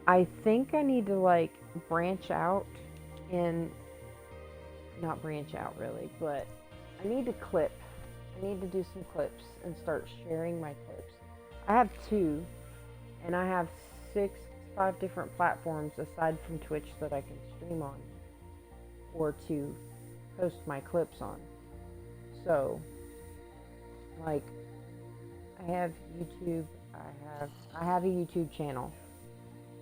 I think I need to like branch out and not branch out really, but I need to clip. I need to do some clips and start sharing my clips. I have two, and I have five different platforms aside from Twitch that I can stream on or to post my clips on. So, like, I have YouTube. I have a YouTube channel.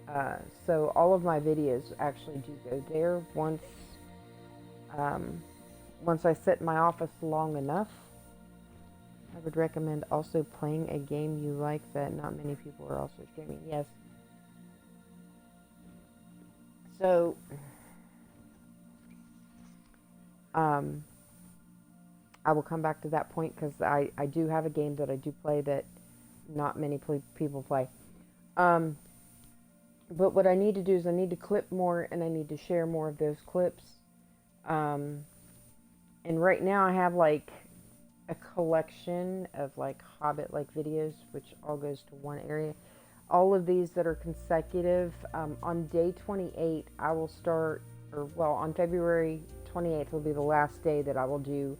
Uh, so all of my videos actually do go there um, once I sit in my office long enough. I would recommend also playing a game you like that not many people are also streaming. Yes. So, um, I will come back to that point because I do have a game that I do play that not many people play. Um, but what I need to do is I need to clip more and I need to share more of those clips. Um, and right now I have like a collection of like Hobbit like videos, which all goes to one area. All of these that are consecutive. On day 28, I will start, or well, on February 28th will be the last day that I will do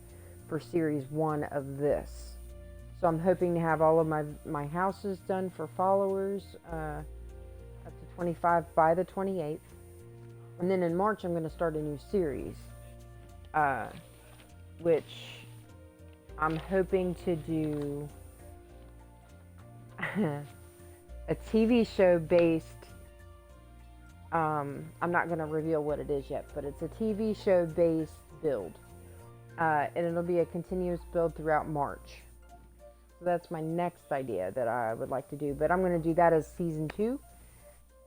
for series one of this. So I'm hoping to have all of my houses done for followers up to 25 by the 28th. And then in March, I'm going to start a new series, uh, which I'm hoping to do a TV show based. I'm not going to reveal what it is yet, but it's a TV show based build. And it'll be a continuous build throughout March. So that's my next idea that I would like to do. But I'm going to do that as season 2.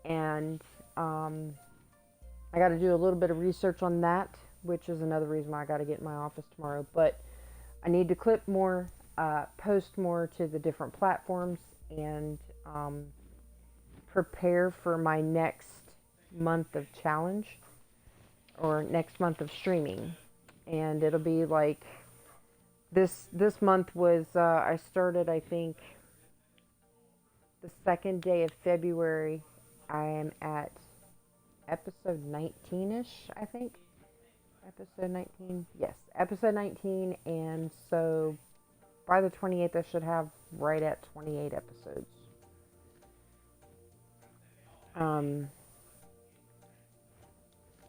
And I got to do a little bit of research on that, which is another reason why I got to get in my office tomorrow. But I need to clip more, post more to the different platforms, and prepare for my next month of challenge or next month of streaming. And it'll be like this month was I started, I think, the second day of February. I am at episode 19ish, I think. Episode 19. Yes, episode 19, and so by the 28th I should have right at 28 episodes. Um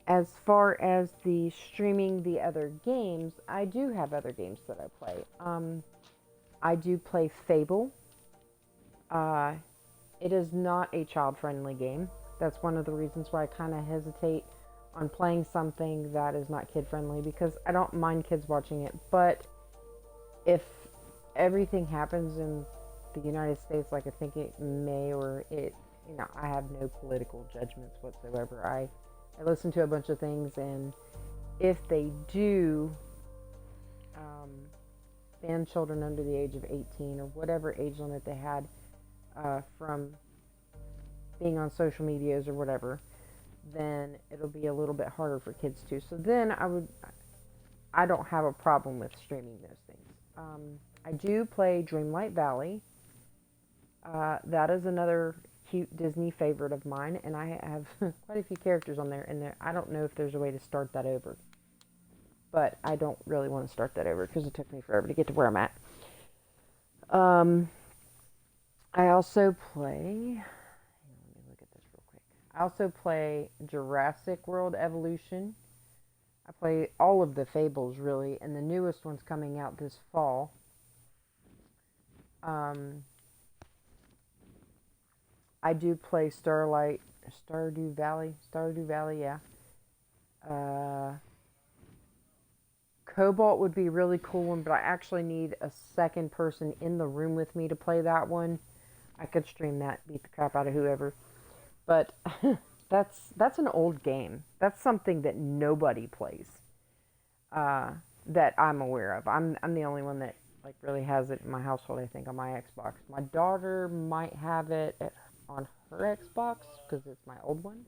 as far as the streaming the other games, I do have other games that I play. I do play Fable. Uh, it is not a child-friendly game. That's one of the reasons why I kind of hesitate on playing something that is not kid-friendly, because I don't mind kids watching it. But if everything happens in the United States like I think it may, or it, I have no political judgments whatsoever. I listen to a bunch of things, and if they do um, ban children under the age of 18 or whatever age limit they had from being on social medias or whatever, then it'll be a little bit harder for kids too. So then I don't have a problem with streaming those things. I do play Dreamlight Valley. That is another cute Disney favorite of mine, and I have quite a few characters on there. And I don't know if there's a way to start that over, but I don't really want to start that over because it took me forever to get to where I'm at. I also play. Let me look at this real quick. I also play Jurassic World Evolution. I play all of the Fables really, and the newest one's coming out this fall. I do play Stardew Valley, yeah. Uh, Cobalt would be a really cool one, but I actually need a second person in the room with me to play that one. I could stream that, beat the crap out of whoever. But that's an old game. That's something that nobody plays. Uh, that I'm aware of. I'm the only one that like really has it in my household. I think on my Xbox. My daughter might have it on her Xbox because it's my old one.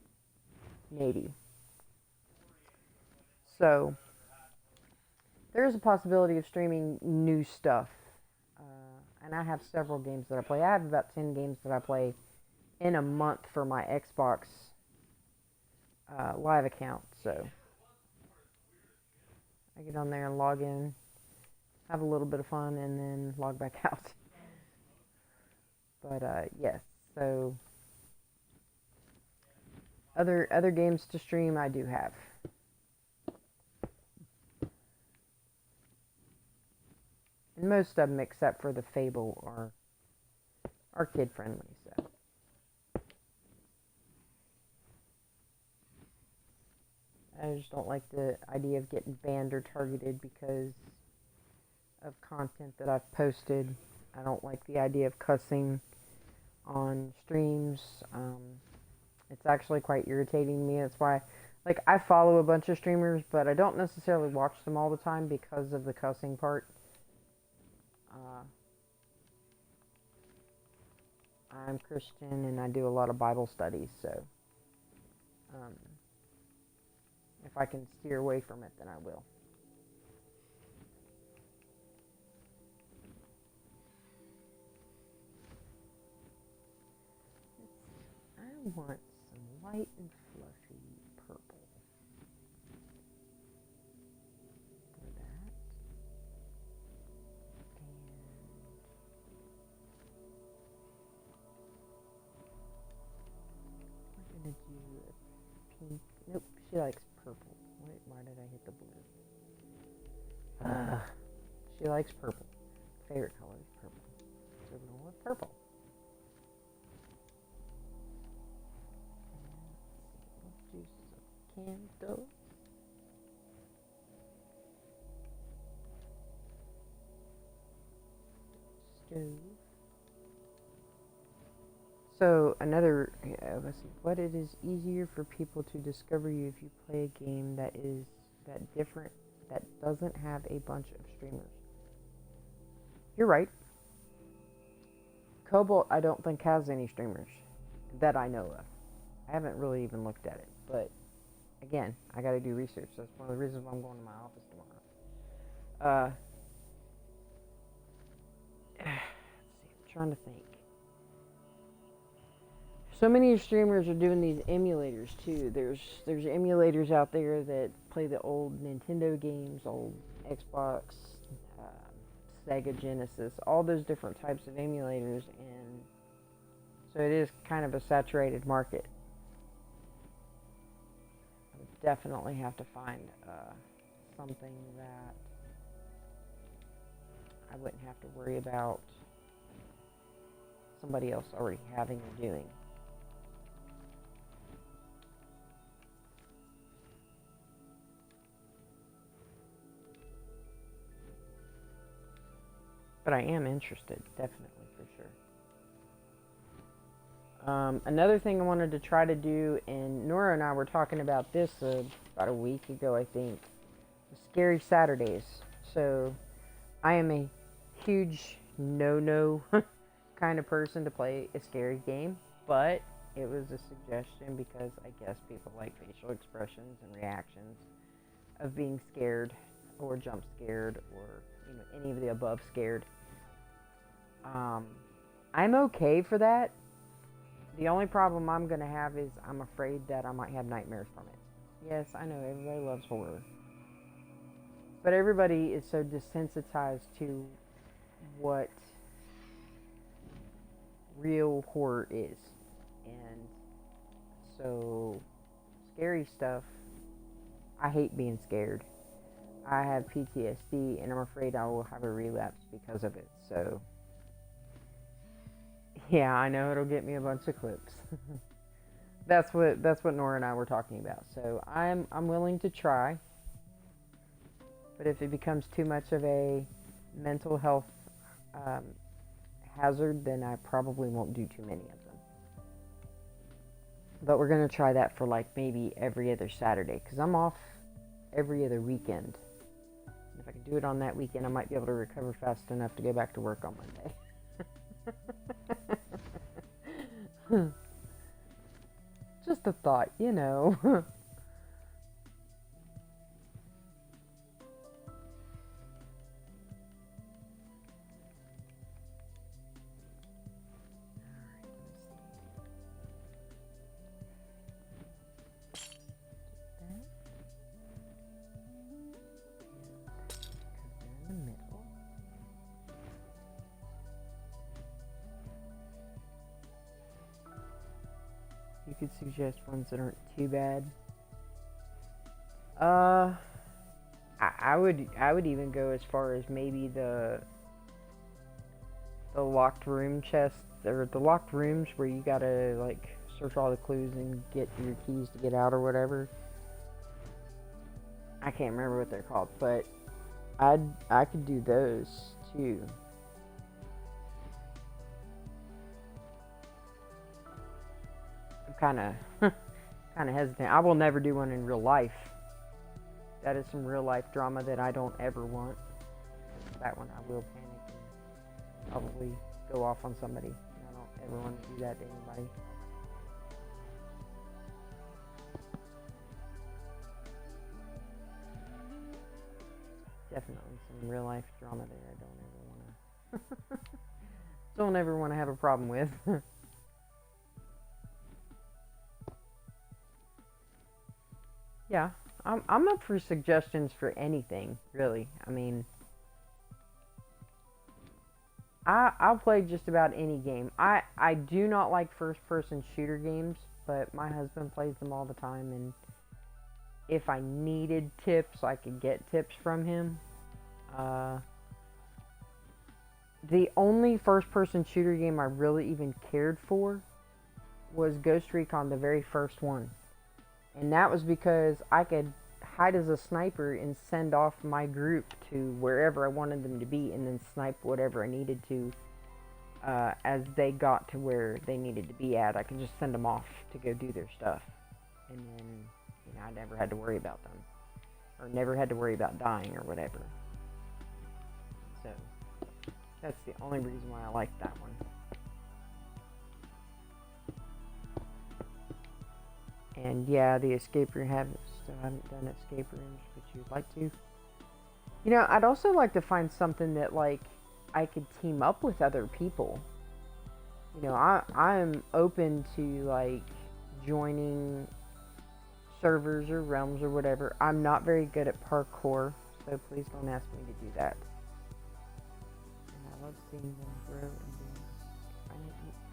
Maybe. So there's a possibility of streaming new stuff. And I have several games that I play. I have about 10 games that I play in a month for my Xbox Live account. So I get on there and log in, have a little bit of fun, and then log back out. But yes, so other games to stream I do have. And most of them, except for the Fable, are kid friendly. So I just don't like the idea of getting banned or targeted because of content that I've posted. I don't like the idea of cussing on streams. It's actually quite irritating me. That's why, like, I follow a bunch of streamers, but I don't necessarily watch them all the time because of the cussing part. I'm Christian and I do a lot of Bible studies, so if I can steer away from it, then I will. I want some light and fluffy purple for that. And we're going to do a pink. Nope, she likes purple. Wait, why did I hit the blue? She likes purple. Favorite color is purple. So we're going with purple. Do some candles. Stove. So another, let's see, what it is easier for people to discover you if you play a game that is that different, that doesn't have a bunch of streamers. You're right. Cobalt, I don't think has any streamers that I know of. I haven't really even looked at it, but again, I got to do research. That's one of the reasons why I'm going to my office tomorrow. Let's see, I'm trying to think. So many streamers are doing these emulators too. There's emulators out there that play the old Nintendo games, old Xbox, Sega Genesis, all those different types of emulators, and so it is kind of a saturated market. I would definitely have to find something that I wouldn't have to worry about somebody else already having or doing. But I am interested, definitely, for sure. Another thing I wanted to try to do, and Nora and I were talking about this about a week ago, I think, Scary Saturdays. So I am a huge no kind of person to play a scary game, but it was a suggestion because I guess people like facial expressions and reactions of being scared or jump scared or any of the above scared. I'm okay for that. The only problem I'm going to have is I'm afraid that I might have nightmares from it. Yes, I know everybody loves horror. But everybody is so desensitized to what real horror is. And so, scary stuff, I hate being scared. I have PTSD and I'm afraid I will have a relapse because of it. So, yeah, I know it'll get me a bunch of clips. That's what Nora and I were talking about. So I'm willing to try. But if it becomes too much of a mental health hazard, then I probably won't do too many of them. But we're going to try that for like maybe every other Saturday, because I'm off every other weekend. If I can do it on that weekend, I might be able to recover fast enough to go back to work on Monday. Just a thought, you know. Alright, You could suggest ones that aren't too bad. Uh, I would even go as far as maybe the locked room chest, or the locked rooms where you gotta like search all the clues and get your keys to get out or whatever. I can't remember what they're called, but I could do those too. I'm kind of hesitant. I will never do one in real life. That is some real life drama that I don't ever want. That one I will panic and probably go off on somebody. I don't ever want to do that to anybody. Definitely some real life drama there. I don't ever want to. Don't ever want to have a problem with. Yeah, I'm up for suggestions for anything, really. I mean, I'll play just about any game. I do not like first person shooter games, but my husband plays them all the time, and if I needed tips, I could get tips from him. Uh, the only first person shooter game I really even cared for was Ghost Recon, the very first one. And that was because I could hide as a sniper and send off my group to wherever I wanted them to be, and then snipe whatever I needed to as they got to where they needed to be at. I could just send them off to go do their stuff, and then I never had to worry about them, or never had to worry about dying or whatever. So that's the only reason why I like that one. And yeah, the escape room, still haven't done escape rooms, but you'd like to. I'd also like to find something that like I could team up with other people. I'm open to like joining servers or realms or whatever. I'm not very good at parkour, so please don't ask me to do that. And I love seeing them grow and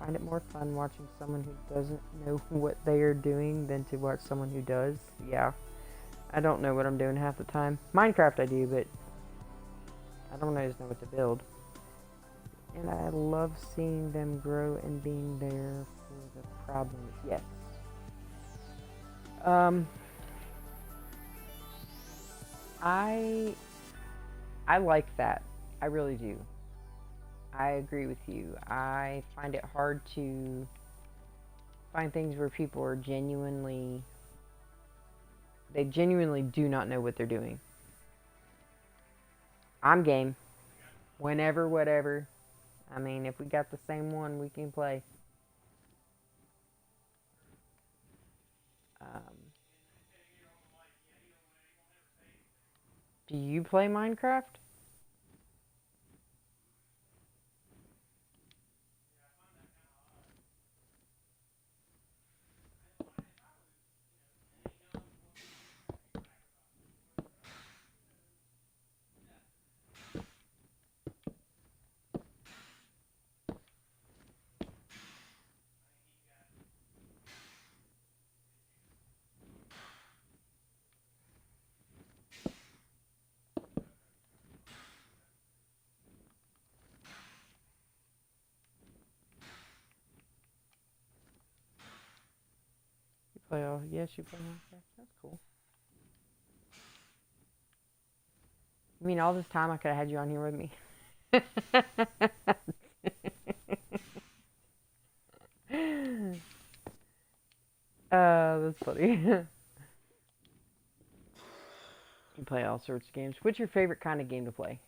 find it more fun watching someone who doesn't know what they are doing than to watch someone who does. Yeah, I don't know what I'm doing half the time. Minecraft I do, but I don't always know what to build. And I love seeing them grow and being there for the problems. Yes. I like that. I really do. I agree with you. I find it hard to find things where people are they genuinely do not know what they're doing. I'm game. Whenever, whatever. I mean, if we got the same one, we can play. Do you play Minecraft? Yes, you play Minecraft. That's cool. You mean all this time I could have had you on here with me? That's funny. You play all sorts of games. What's your favorite kind of game to play?